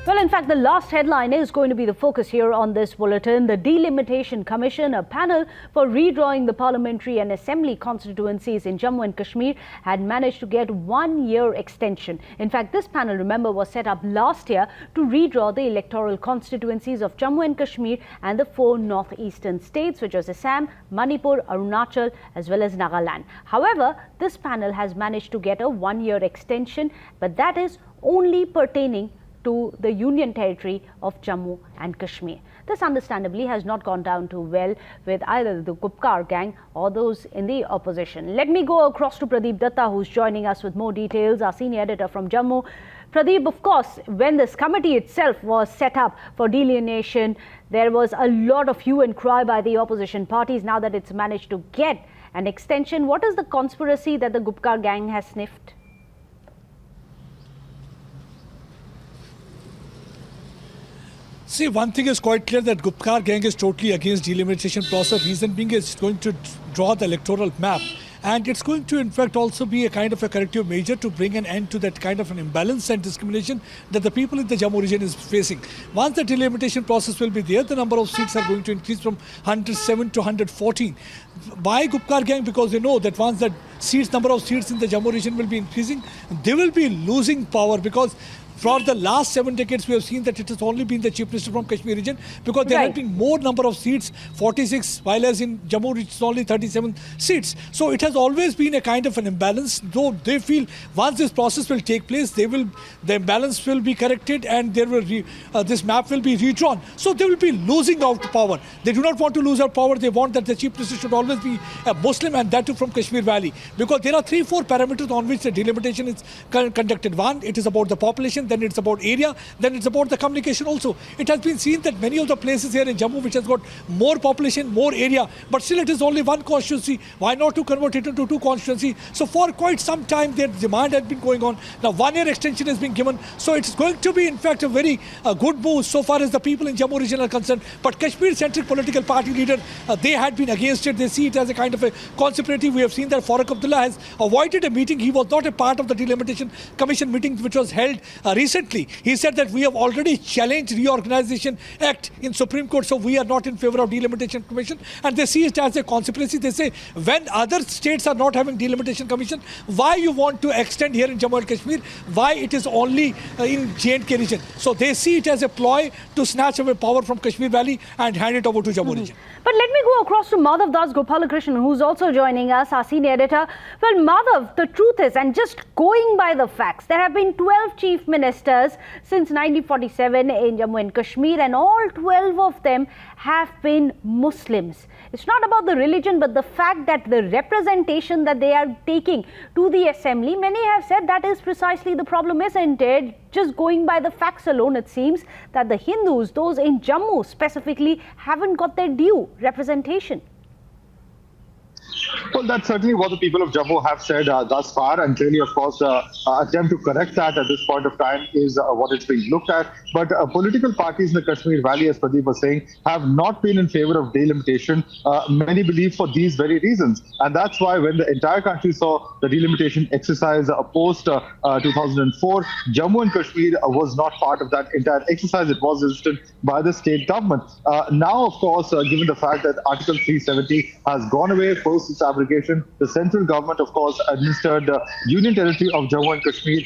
Well, in fact, the last headline is going to be the focus here on this bulletin. The Delimitation Commission, a panel for redrawing the parliamentary and assembly constituencies in Jammu and Kashmir, had managed to get 1 year extension. In fact, this panel, remember, was set up last year to redraw the electoral constituencies of Jammu and Kashmir and the 4 northeastern states, which was Assam, Manipur, Arunachal, as well as Nagaland. However, this panel has managed to get a 1 year extension, but that is only pertaining to the Union Territory of Jammu and Kashmir. This understandably has not gone down too well with either the Gupkar gang or those in the opposition. Let me go across to Pradeep Datta, who's joining us with more details, our senior editor from Jammu. Pradeep, of course, when this committee itself was set up for delineation, there was a lot of hue and cry by the opposition parties. Now that it's managed to get an extension, what is the conspiracy that the Gupkar gang has sniffed? See, one thing is quite clear that Gupkar gang is totally against delimitation process. Reason being it's going to draw the electoral map. And it's going to, in fact, also be a kind of a corrective measure to bring an end to that kind of an imbalance and discrimination that the people in the Jammu region is facing. Once the delimitation process will be there, the number of seats are going to increase from 107 to 114. Why Gupkar gang? Because they know that once the number of seats in the Jammu region will be increasing, they will be losing power, because for the last 7 decades, we have seen that it has only been the Chief Minister from Kashmir region, because there have been more number of seats, 46, while as in Jammu it's only 37 seats. So it has always been a kind of an imbalance, though they feel once this process will take place, the imbalance will be corrected and there will this map will be redrawn. So they will be losing out power. They do not want to lose our power. They want that the Chief Minister should always be a Muslim, and that too from Kashmir Valley, because there are 3-4 parameters on which the delimitation is conducted. One, it is about the population, then it's about area, then it's about the communication also. It has been seen that many of the places here in Jammu which has got more population, more area, but still it is only one constituency. Why not to convert it into 2 constituencies? So for quite some time their demand has been going on. Now 1 year extension has been given. So it's going to be in fact a very good move so far as the people in Jammu region are concerned. But Kashmir-centric political party leader, they had been against it. They see it as a kind of a conspiracy. We have seen that Farooq Abdullah has avoided a meeting. He was not a part of the Delimitation Commission meeting which was held recently. He said that we have already challenged Reorganization Act in Supreme Court, so we are not in favor of Delimitation Commission. And they see it as a conspiracy. They say, when other states are not having Delimitation Commission, why you want to extend here in Jammu and Kashmir? Why it is only in J&K region? So they see it as a ploy to snatch away power from Kashmir Valley and hand it over to Jammu region. But let me go across to Madhav Das Gopalakrishnan, who's also joining us, our senior editor. Well, Madhav, the truth is, and just going by the facts, there have been 12 chief ministers since 1947 in Jammu and Kashmir, and all 12 of them have been Muslims. It's not about the religion, but the fact that the representation that they are taking to the assembly, many have said that is precisely the problem, isn't it? Just going by the facts alone, it seems that the Hindus, those in Jammu specifically, haven't got their due representation. Well, that's certainly what the people of Jammu have said thus far, and clearly, of course, attempt to correct that at this point of time is what it's being looked at. But political parties in the Kashmir Valley, as Pradeep was saying, have not been in favor of delimitation. Many believe for these very reasons, and that's why when the entire country saw the delimitation exercise post 2004, Jammu and Kashmir was not part of that entire exercise. It was resisted by the state government. Now, of course, given the fact that Article 370 has gone away post its abrogation, the central government, of course, administered the Union Territory of Jammu and Kashmir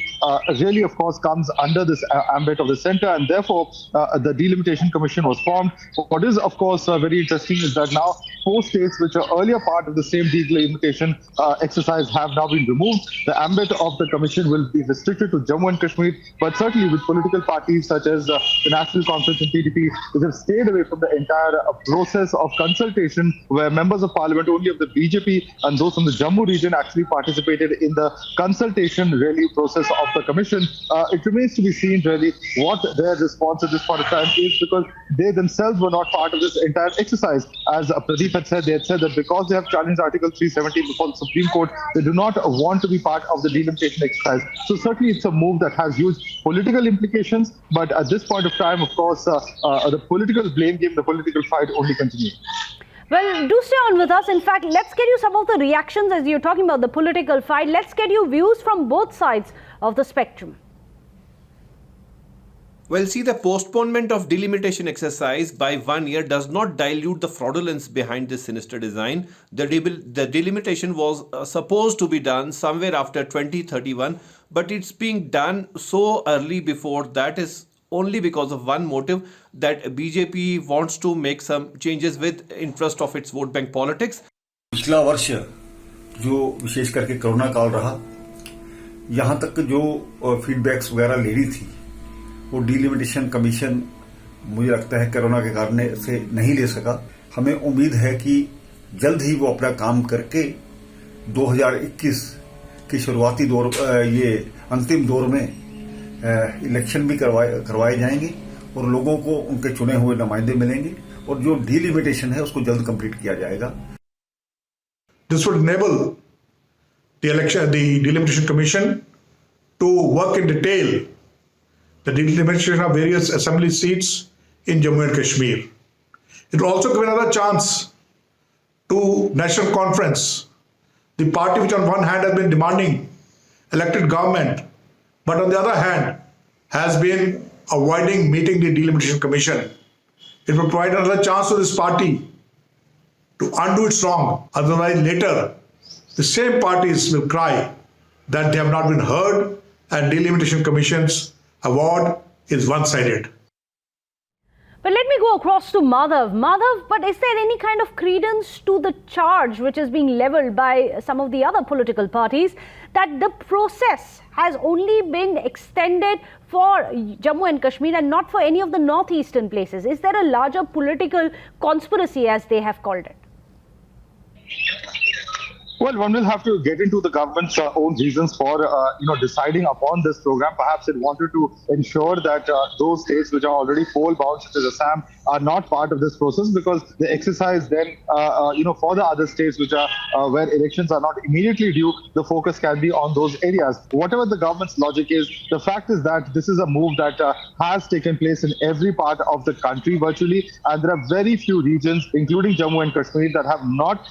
really, of course, comes under this ambit of the centre, and therefore the Delimitation Commission was formed. What is, of course, very interesting is that now 4 states which are earlier part of the same delimitation exercise have now been removed. The ambit of the commission will be restricted to Jammu and Kashmir, but certainly with political parties such as the National Conference and PDP, which have stayed away from the entire process of consultation, where members of parliament only of the BJP and those from the Jammu region actually participated in the consultation really process of the commission. It remains to be seen really what their response at this point of time is, because they themselves were not part of this entire exercise. As Pradeep had said, they had said that because they have challenged Article 370 before the Supreme Court, they do not want to be part of the delimitation exercise. So certainly it's a move that has huge political implications, but at this point of time, of course, the political blame game, the political fight only continues. Well, do stay on with us. In fact, let's get you some of the reactions as you're talking about the political fight. Let's get you views from both sides of the spectrum. Well, see, the postponement of delimitation exercise by 1 year does not dilute the fraudulence behind this sinister design. The delimitation was supposed to be done somewhere after 2031, but it's being done so early before. That is only because of one motive, that BJP wants to make some changes with interest of its vote bank politics. पिछला वर्ष जो विशेष करके corona काल रहा, यहाँ तक जो feedbacks वगैरह ले रही थी वो डीलिमिटेशन कमीशन मुझे लगता है कोरोना के कारण से नहीं ले सका। हमें उम्मीद है कि जल्द ही वो अपना काम करके 2021 की शुरुआती दौर ये अंतिम दौर में इलेक्शन भी करवाए जाएंगे और लोगों को उनके चुने हुए नुमाइंदे मिलेंगे और जो डीलिमिटेशन है उसको जल्द कंप्लीट किया जाएगा। This would enable the delimitation commission to work in detail the delimitation of various assembly seats in Jammu and Kashmir. It will also give another chance to National Conference, the party which on one hand has been demanding elected government, but on the other hand has been avoiding meeting the delimitation commission. It will provide another chance to this party to undo its wrong. Otherwise, later, the same parties will cry that they have not been heard and delimitation commission's award is one-sided. But let me go across to Madhav. Madhav, but is there any kind of credence to the charge which is being levelled by some of the other political parties that the process has only been extended for Jammu and Kashmir and not for any of the northeastern places? Is there a larger political conspiracy, as they have called it? Well, one will have to get into the government's own reasons for, deciding upon this program. Perhaps it wanted to ensure that those states which are already poll-bound, such as Assam, are not part of this process, because the exercise then, for the other states which are where elections are not immediately due, the focus can be on those areas. Whatever the government's logic is, the fact is that this is a move that has taken place in every part of the country virtually, and there are very few regions, including Jammu and Kashmir, that have not,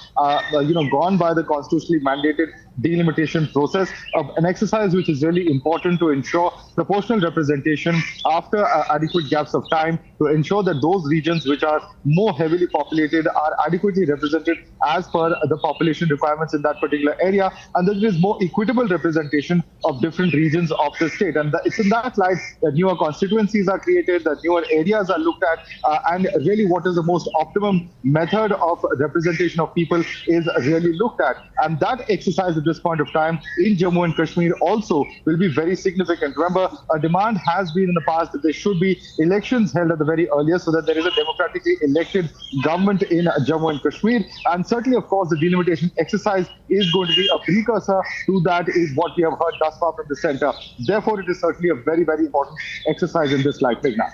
gone by the constitutionally mandated delimitation process, an exercise which is really important to ensure proportional representation after adequate gaps of time, to ensure that those regions which are more heavily populated are adequately represented as per the population requirements in that particular area, and that there is more equitable representation of different regions of the state. And it's in that light that newer constituencies are created, that newer areas are looked at, and really what is the most optimum method of representation of people is really looked at. And that exercise at this point of time in Jammu and Kashmir also will be very significant. Remember, a demand has been in the past that there should be elections held at the very earliest, so that there is a democratically elected government in Jammu and Kashmir. And certainly, of course, the delimitation exercise is going to be a precursor to that, is what we have heard thus far from the centre. Therefore, it is certainly a very, very important exercise in this light, Meghna.